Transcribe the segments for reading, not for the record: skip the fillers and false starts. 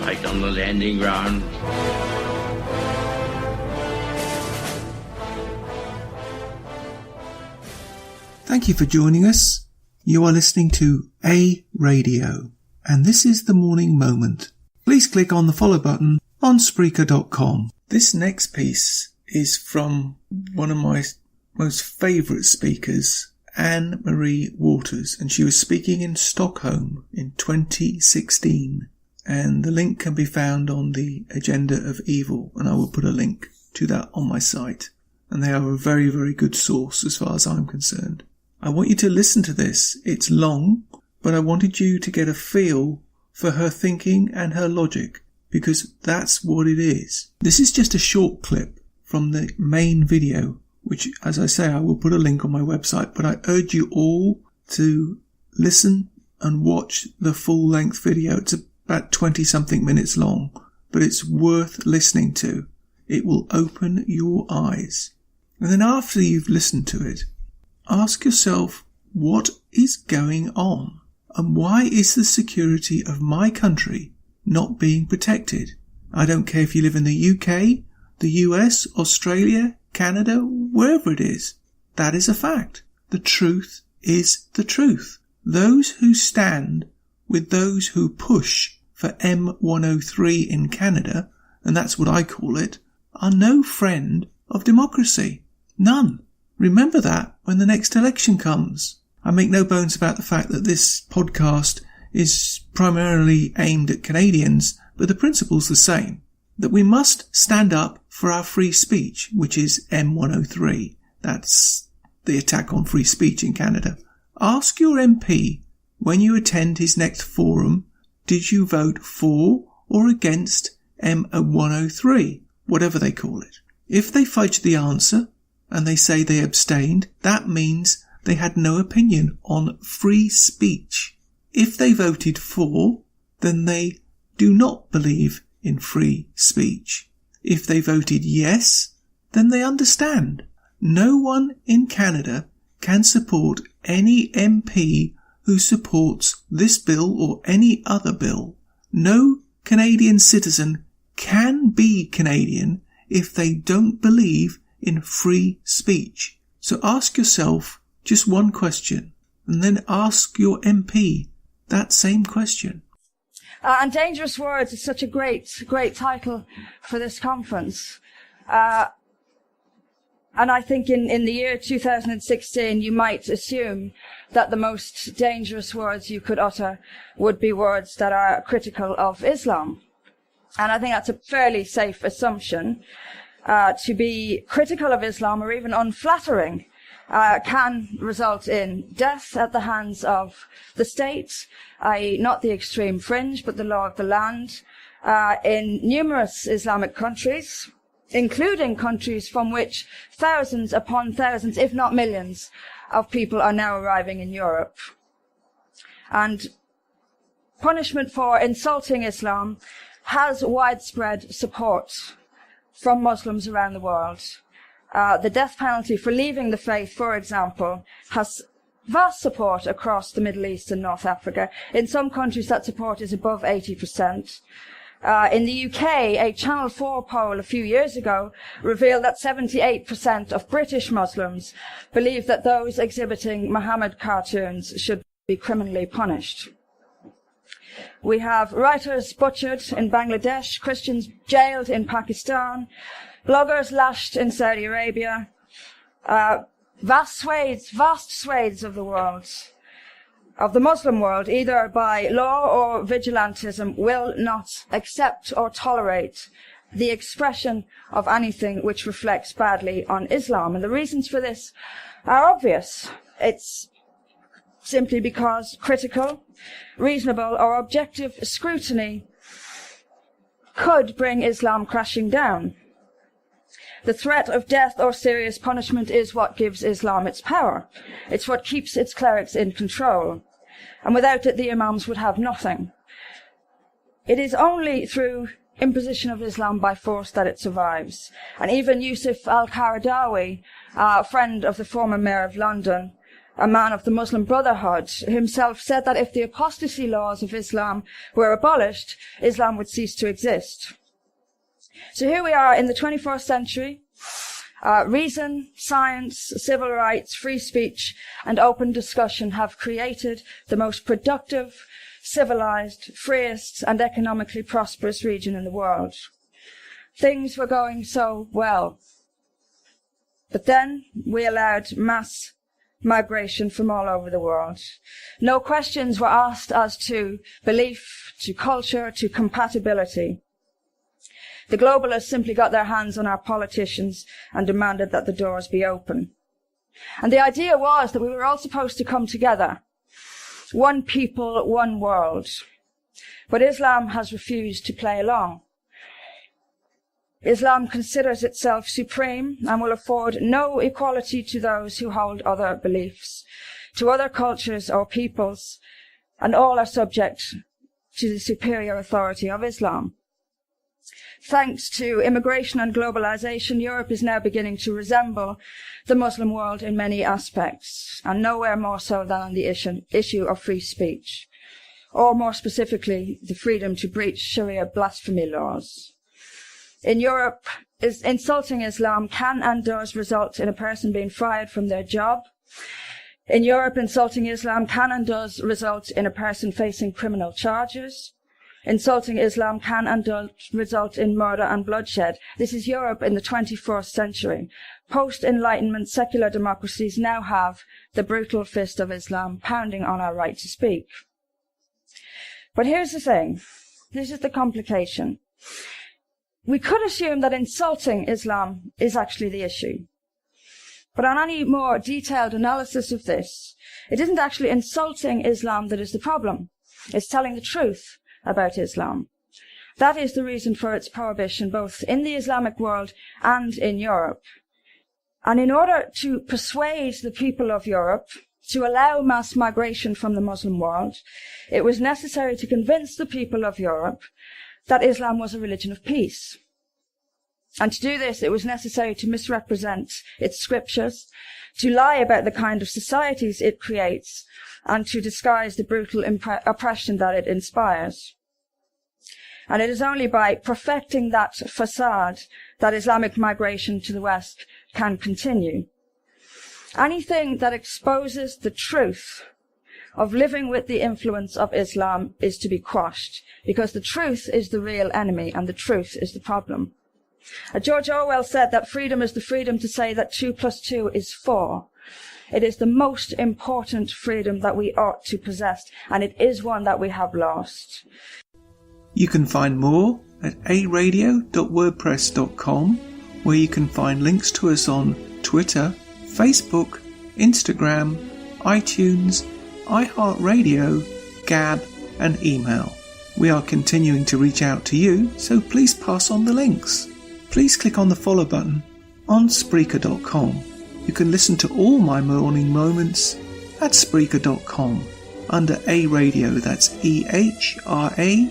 fight on the landing ground. Thank you for joining us. You are listening to A Radio, and this is The Morning Moment. Please click on the follow button on Spreaker.com. This next piece is from one of my most favourite speakers, Anne Marie Waters, and she was speaking in Stockholm in 2016. And the link can be found on the Agenda of Evil, and I will put a link to that on my site. And they are a very, very good source as far as I'm concerned. I want you to listen to this. It's long, but I wanted you to get a feel for her thinking and her logic, because that's what it is. This is just a short clip from the main video, which, as I say, I will put a link on my website, but I urge you all to listen and watch the full-length video. It's about 20-something minutes long, but it's worth listening to. It will open your eyes. And then after you've listened to it, ask yourself, what is going on? And why is the security of my country not being protected? I don't care if you live in the UK, the US, Australia, Canada, wherever it is. That is a fact. The truth is the truth. Those who stand with those who push for M103 in Canada, and that's what I call it, are no friend of democracy. None. Remember that when the next election comes. I make no bones about the fact that this podcast is primarily aimed at Canadians, but the principle's the same. That we must stand up for our free speech, which is M103. That's the attack on free speech in Canada. Ask your MP when you attend his next forum, did you vote for or against M103, whatever they call it. If they fudge the answer, and they say they abstained, that means they had no opinion on free speech. If they voted for, then they do not believe in free speech. If they voted yes, then they understand. No one in Canada can support any MP who supports this bill or any other bill. No Canadian citizen can be Canadian if they don't believe in free speech. So ask yourself just one question, and then ask your MP that same question. And Dangerous Words is such a great title for this conference. And I think in the year 2016, you might assume that the most dangerous words you could utter would be words that are critical of Islam. And I think that's a fairly safe assumption. To be critical of Islam or even unflattering can result in death at the hands of the state, i.e. not the extreme fringe, but the law of the land, in numerous Islamic countries, including countries from which thousands upon thousands, if not millions, of people are now arriving in Europe. And punishment for insulting Islam has widespread support from Muslims around the world. The death penalty for leaving the faith, for example, has vast support across the Middle East and North Africa. In some countries, that support is above 80%. In the UK, a Channel 4 poll a few years ago revealed that 78% of British Muslims believe that those exhibiting Muhammad cartoons should be criminally punished. We have writers butchered in Bangladesh, Christians jailed in Pakistan, bloggers lashed in Saudi Arabia. Vast swathes of the world, of the Muslim world, either by law or vigilantism, will not accept or tolerate the expression of anything which reflects badly on Islam. And the reasons for this are obvious. It's simply because critical, reasonable, or objective scrutiny could bring Islam crashing down. The threat of death or serious punishment is what gives Islam its power. It's what keeps its clerics in control. And without it, the imams would have nothing. It is only through imposition of Islam by force that it survives. And even Yusuf al-Qaradawi, a friend of the former mayor of London, a man of the Muslim Brotherhood, himself said that if the apostasy laws of Islam were abolished, Islam would cease to exist. So here we are in the 21st century. Reason, science, civil rights, free speech, and open discussion have created the most productive, civilized, freest, and economically prosperous region in the world. Things were going so well. But then we allowed mass migration from all over the world. No questions were asked as to belief, to culture, to compatibility. The globalists simply got their hands on our politicians and demanded that the doors be open. And the idea was that we were all supposed to come together. One people, one world. But Islam has refused to play along. Islam considers itself supreme and will afford no equality to those who hold other beliefs, to other cultures or peoples, and all are subject to the superior authority of Islam. Thanks to immigration and globalization, Europe is now beginning to resemble the Muslim world in many aspects, and nowhere more so than on the issue of free speech, or more specifically, the freedom to breach Sharia blasphemy laws. In Europe, insulting Islam can and does result in a person being fired from their job. In Europe, insulting Islam can and does result in a person facing criminal charges. Insulting Islam can and does result in murder and bloodshed. This is Europe in the 21st century. Post-Enlightenment secular democracies now have the brutal fist of Islam pounding on our right to speak. But here's the thing. This is the complication. We could assume that insulting Islam is actually the issue. But on any more detailed analysis of this, it isn't actually insulting Islam that is the problem. It's telling the truth about Islam. That is the reason for its prohibition both in the Islamic world and in Europe. And in order to persuade the people of Europe to allow mass migration from the Muslim world, it was necessary to convince the people of Europe that Islam was a religion of peace. And to do this, it was necessary to misrepresent its scriptures, to lie about the kind of societies it creates, and to disguise the brutal oppression that it inspires. And it is only by perfecting that facade that Islamic migration to the West can continue. Anything that exposes the truth of living with the influence of Islam is to be quashed, because the truth is the real enemy and the truth is the problem. George Orwell said that freedom is the freedom to say that 2 + 2 is 4. It is the most important freedom that we ought to possess, and it is one that we have lost. You can find more at aradio.wordpress.com, where you can find links to us on Twitter, Facebook, Instagram, iTunes, iHeartRadio, Gab, and email. We are continuing to reach out to you, so please pass on the links. Please click on the follow button on Spreaker.com. You can listen to all my morning moments at Spreaker.com under A Radio, that's EHRADIO,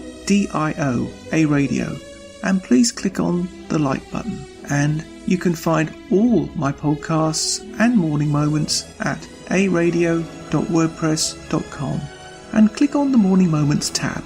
A Radio. And please click on the like button. And you can find all my podcasts and morning moments at aradio.wordpress.com and click on the Morning Moments tab.